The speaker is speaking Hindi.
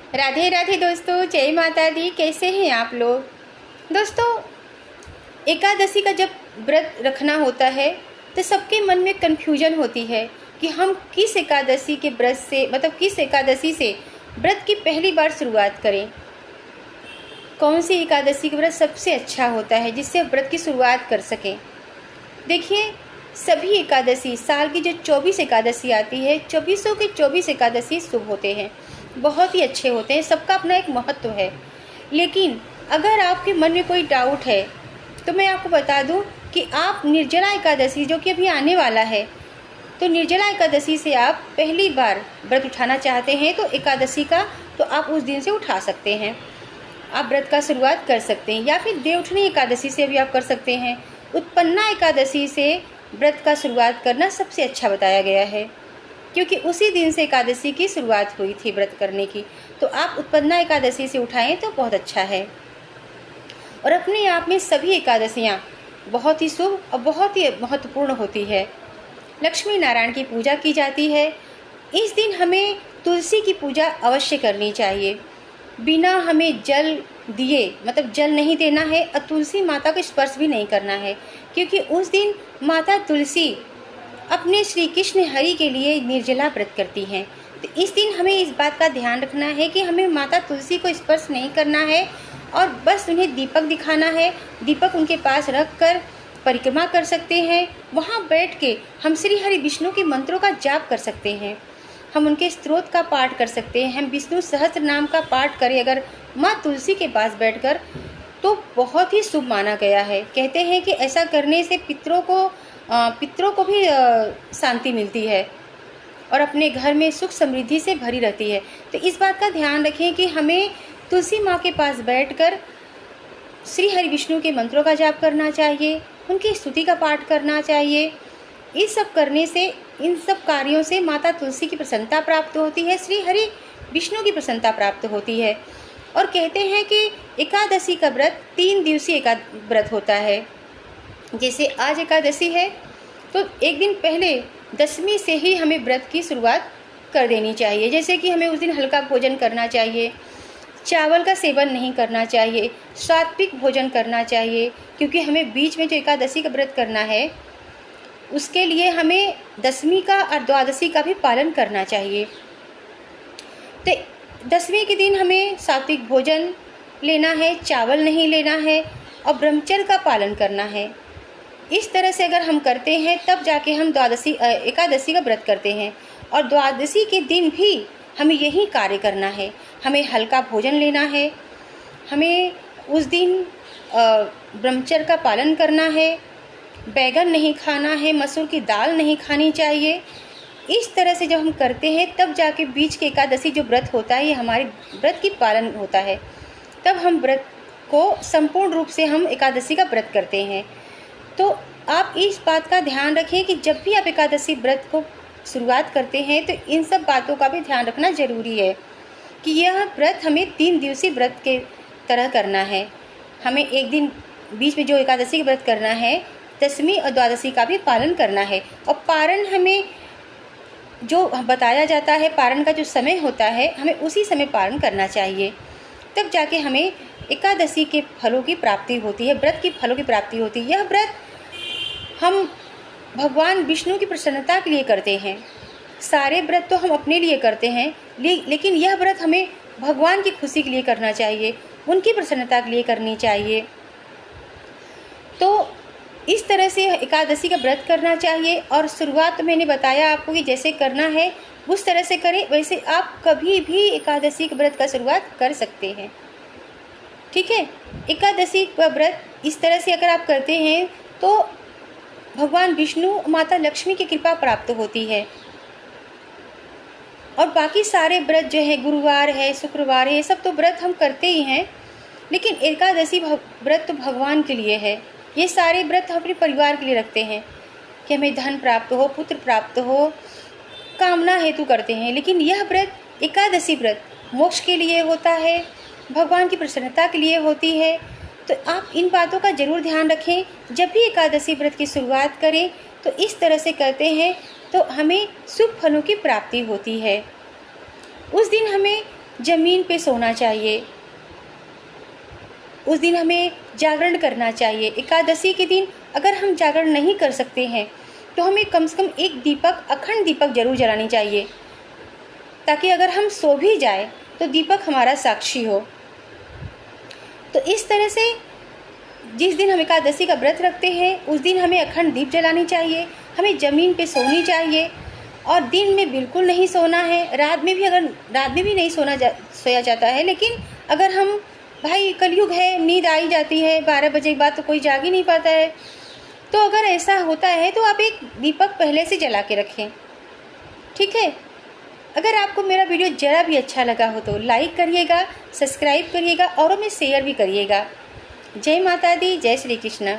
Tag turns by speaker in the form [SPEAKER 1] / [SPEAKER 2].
[SPEAKER 1] राधे राधे दोस्तों, जय माता दी। कैसे हैं आप लोग। दोस्तों, एकादशी का जब व्रत रखना होता है तो सबके मन में कन्फ्यूजन होती है कि हम किस एकादशी के व्रत से किस एकादशी से व्रत की पहली बार शुरुआत करें। कौन सी एकादशी का व्रत सबसे अच्छा होता है जिससे व्रत की शुरुआत कर सकें। देखिए, सभी एकादशी, साल की जो 24 एकादशी आती है, 24 के 24 एकादशी शुभ होते हैं, बहुत ही अच्छे होते हैं, सबका अपना एक महत्व है। लेकिन अगर आपके मन में कोई डाउट है तो मैं आपको बता दूं कि आप निर्जला एकादशी, जो कि अभी आने वाला है, तो निर्जला एकादशी से आप पहली बार व्रत उठाना चाहते हैं तो एकादशी का तो आप उस दिन से उठा सकते हैं, आप व्रत का शुरुआत कर सकते हैं। या फिर देवउठनी एकादशी से भी आप कर सकते हैं। उत्पन्ना एकादशी से व्रत का शुरुआत करना सबसे अच्छा बताया गया है, क्योंकि उसी दिन से एकादशी की शुरुआत हुई थी व्रत करने की। तो आप उत्पन्ना एकादशी से उठाएं तो बहुत अच्छा है। और अपने आप में सभी एकादशियाँ बहुत ही शुभ और बहुत ही महत्वपूर्ण होती है। लक्ष्मी नारायण की पूजा की जाती है। इस दिन हमें तुलसी की पूजा अवश्य करनी चाहिए। बिना हमें जल दिए, जल नहीं देना है और तुलसी माता को स्पर्श भी नहीं करना है, क्योंकि उस दिन माता तुलसी अपने श्री कृष्ण हरि के लिए निर्जला व्रत करती हैं। तो इस दिन हमें इस बात का ध्यान रखना है कि हमें माता तुलसी को स्पर्श नहीं करना है और बस उन्हें दीपक दिखाना है। दीपक उनके पास रख कर परिक्रमा कर सकते हैं। वहाँ बैठ के हम श्री हरि विष्णु के मंत्रों का जाप कर सकते हैं, हम उनके स्तोत्र का पाठ कर सकते हैं, हम विष्णु सहस्त्र नाम का पाठ करें अगर माँ तुलसी के पास बैठकर, तो बहुत ही शुभ माना गया है। कहते हैं कि ऐसा करने से पितरों को भी शांति मिलती है और अपने घर में सुख समृद्धि से भरी रहती है। तो इस बात का ध्यान रखें कि हमें तुलसी माँ के पास बैठकर श्री हरि विष्णु के मंत्रों का जाप करना चाहिए, उनकी स्तुति का पाठ करना चाहिए। इस सब करने से, इन सब कार्यों से माता तुलसी की प्रसन्नता प्राप्त होती है, श्री हरि विष्णु की प्रसन्नता प्राप्त होती है। और कहते हैं कि एकादशी का व्रत 3 दिवसीय व्रत होता है। जैसे आज एकादशी है तो एक दिन पहले दशमी से ही हमें व्रत की शुरुआत कर देनी चाहिए। जैसे कि हमें उस दिन हल्का भोजन करना चाहिए, चावल का सेवन नहीं करना चाहिए, सात्विक भोजन करना चाहिए, क्योंकि हमें बीच में जो एकादशी का व्रत करना है उसके लिए हमें दशमी का और द्वादशी का भी पालन करना चाहिए। तो दशमी के दिन हमें सात्विक भोजन लेना है, चावल नहीं लेना है और ब्रह्मचर्य का पालन करना है। इस तरह से अगर हम करते हैं तब जाके हम एकादशी का व्रत करते हैं। और द्वादशी के दिन भी हमें यही कार्य करना है, हमें हल्का भोजन लेना है, हमें उस दिन ब्रह्मचर्य का पालन करना है, बैगन नहीं खाना है, मसूर की दाल नहीं खानी चाहिए। इस तरह से जब हम करते हैं तब जाके बीच के एकादशी जो व्रत होता है, ये हमारे व्रत की पालन होता है। तब हम व्रत को संपूर्ण रूप से हम एकादशी का व्रत करते हैं। तो आप इस बात का ध्यान रखें कि जब भी आप एकादशी व्रत को शुरुआत करते हैं तो इन सब बातों का भी ध्यान रखना जरूरी है कि यह व्रत हमें 3 दिवसीय व्रत के तरह करना है। हमें एक दिन बीच में जो एकादशी का व्रत करना है, दशमी और द्वादशी का भी पालन करना है। और पारण हमें जो बताया जाता है, पारण का जो समय होता है, हमें उसी समय पारण करना चाहिए। तब जाके हमें एकादशी के फलों की प्राप्ति होती है, व्रत की फलों की प्राप्ति होती है। यह व्रत हम भगवान विष्णु की प्रसन्नता के लिए करते हैं। सारे व्रत तो हम अपने लिए करते हैं, लेकिन यह व्रत हमें भगवान की खुशी के लिए करना चाहिए, उनकी प्रसन्नता के लिए करनी चाहिए। तो इस तरह से एकादशी का व्रत करना चाहिए। और शुरुआत तो मैंने बताया आपको कि जैसे करना है उस तरह से करें, वैसे आप कभी भी एकादशी के व्रत का शुरुआत कर सकते हैं। ठीक है, एकादशी का व्रत इस तरह से अगर आप करते हैं तो भगवान विष्णु, माता लक्ष्मी की कृपा प्राप्त होती है। और बाकी सारे व्रत जो है, गुरुवार है, शुक्रवार है, ये सब तो व्रत हम करते ही हैं, लेकिन एकादशी व्रत तो भगवान के लिए है। ये सारे व्रत हम अपने परिवार के लिए रखते हैं कि हमें धन प्राप्त हो, पुत्र प्राप्त हो, कामना हेतु करते हैं। लेकिन यह व्रत, एकादशी व्रत, मोक्ष के लिए होता है, भगवान की प्रसन्नता के लिए होती है। तो आप इन बातों का जरूर ध्यान रखें। जब भी एकादशी व्रत की शुरुआत करें तो इस तरह से करते हैं तो हमें शुभ फलों की प्राप्ति होती है। उस दिन हमें ज़मीन पे सोना चाहिए। उस दिन हमें जागरण करना चाहिए। एकादशी के दिन अगर हम जागरण नहीं कर सकते हैं तो हमें कम से कम एक दीपक, अखंड दीपक जरूर जलानी चाहिए, ताकि अगर हम सो भी जाए तो दीपक हमारा साक्षी हो। तो इस तरह से जिस दिन हम एकादशी का व्रत रखते हैं उस दिन हमें अखंड दीप जलानी चाहिए, हमें ज़मीन पे सोनी चाहिए और दिन में बिल्कुल नहीं सोना है। रात में भी नहीं सोया जाता है, लेकिन अगर हम, भाई कलयुग है, नींद आ ही जाती है, 12 बजे के बाद तो कोई जाग ही नहीं पाता है, तो अगर ऐसा होता है तो आप एक दीपक पहले से जला के रखें, ठीक है। अगर आपको मेरा वीडियो ज़रा भी अच्छा लगा हो तो लाइक करिएगा, सब्सक्राइब करिएगा, औरों में शेयर भी करिएगा। जय माता दी, जय श्री कृष्ण।